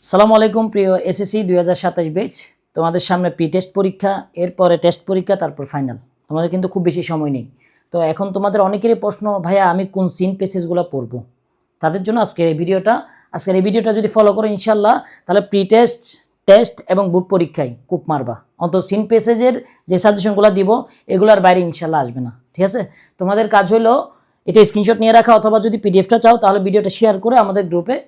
সালামু আলাইকুম প্রিয় এসএসসি 2027 ব্যাচ। তোমাদের সামনে প্রি টেস্ট পরীক্ষা, এরপরে টেস্ট পরীক্ষা, তারপর ফাইনাল। তোমাদের কিন্তু খুব বেশি সময় নেই। তো এখন তোমাদের অনেকেরই প্রশ্ন, ভাইয়া আমি কোন সিন পেসেজগুলো পড়বো? তাদের জন্য আজকের এই ভিডিওটা যদি ফলো করো ইনশাল্লাহ, তাহলে প্রি টেস্ট, টেস্ট এবং বুট পরীক্ষায় খুব মারবা। অন্তত সিন পেসেজের যে সাজেশনগুলো দিব এগুলোর বাইরে ইনশাল্লাহ আসবে না। ঠিক আছে? তোমাদের কাজ হলো এটা স্ক্রিনশট নিয়ে রাখা, অথবা যদি পিডিএফটা চাও তাহলে ভিডিওটা শেয়ার করে আমাদের গ্রুপে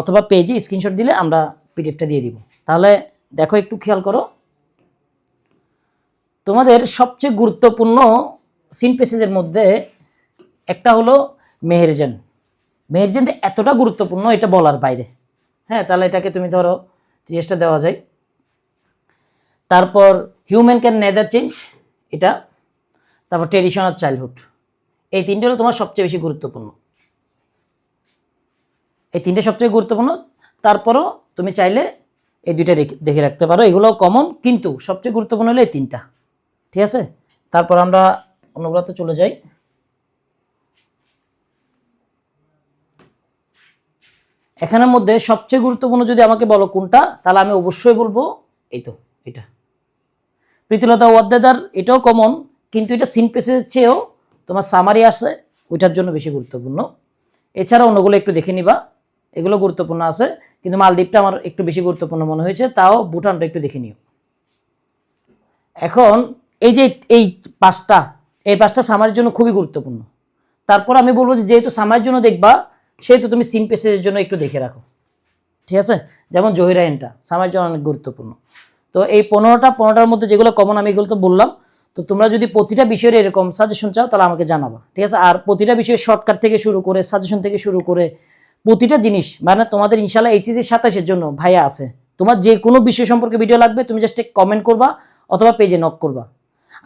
অথবা পেজে স্ক্রিনশট দিলে আমরা পিডিএফটা দিয়ে দিব। তাহলে দেখো, একটু খেয়াল করো, তোমাদের সবচেয়ে গুরুত্বপূর্ণ সিন পেসেজের মধ্যে একটা হলো মেহেরজান। মেহেরজানটা এতটা গুরুত্বপূর্ণ, এটা বলার বাইরে। হ্যাঁ, তাহলে এটাকে তুমি ধরো জিনিসটা দেওয়া যায়। তারপর হিউম্যান ক্যান নেদার চেঞ্জ, এটা। তারপর ট্রেডিশনাল চাইল্ডহুড, এই তিনটে হলো তোমার সবচেয়ে বেশি গুরুত্বপূর্ণ। এই তিনটে সবচেয়ে গুরুত্বপূর্ণ। তারপরও তুমি চাইলে এই দুইটা দেখে রাখতে পারো, এগুলো কমন, কিন্তু সবচেয়ে গুরুত্বপূর্ণ হলো এই তিনটা। ঠিক আছে? তারপর আমরা অন্যগুলোতে চলে যাই। এখানের মধ্যে সবচেয়ে গুরুত্বপূর্ণ যদি আমাকে বলো কোনটা, তাহলে আমি অবশ্যই বলবো এটা প্রীতিলতা ওয়াদ্দেদার। এটাও কমন, কিন্তু এটা সিন পেসেজের চেয়েও তোমার সামারি আছে, ওইটার জন্য বেশি গুরুত্বপূর্ণ। এছাড়া অন্যগুলো একটু দেখে নিবা, এগুলো গুরুত্বপূর্ণ আছে, কিন্তু মালদ্বীপটা আমার একটু বেশি গুরুত্বপূর্ণ মনে হয়েছে। তাও ভুটানটা একটু দেখে নিও। এখন এই যে এই পাঁচটা সামারির জন্য খুবই গুরুত্বপূর্ণ। তারপর আমি বলবো যে যেহেতু সামারির জন্য দেখবা, সেহেতু তুমি সিন পেসেজের জন্য একটু দেখে রাখো। ঠিক আছে? যেমন জহিরা এনটা সামারির জন্য অনেক গুরুত্বপূর্ণ। তো এই 15টার মধ্যে যেগুলো কমন আমি এগুলো তো বললাম। তো তোমরা যদি প্রতিটা বিষয়ের এরকম সাজেশন চাও তাহলে আমাকে জানাবা। ঠিক আছে? আর প্রতিটা বিষয়ের শর্টকাট থেকে শুরু করে, সাজেশন থেকে শুরু করে প্রতিটা জিনিস, মানে তোমাদের ইনশাল্লাহ এইচএসসি 27-এর জন্য ভাইয়া আছে। তোমার যে কোনো বিষয় সম্পর্কে ভিডিও লাগবে, তুমি জাস্ট কমেন্ট করবা অথবা পেজে নক করবা।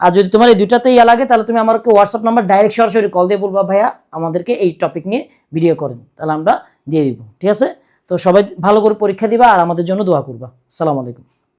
আর যদি তোমার এই দুইটাতে লাগে, তাহলে তুমি আমাকে হোয়াটসঅ্যাপ নাম্বার ডাইরেক্ট সরাসরি কল দিয়ে বলবা, ভাইয়া আমাদেরকে এই টপিক নিয়ে ভিডিও করেন, তাহলে আমরা দিয়ে দিব। ঠিক আছে? তো সবাই ভালো করে পরীক্ষা দিবা আর আমাদের জন্য দোয়া করবা। আসসালামু আলাইকুম।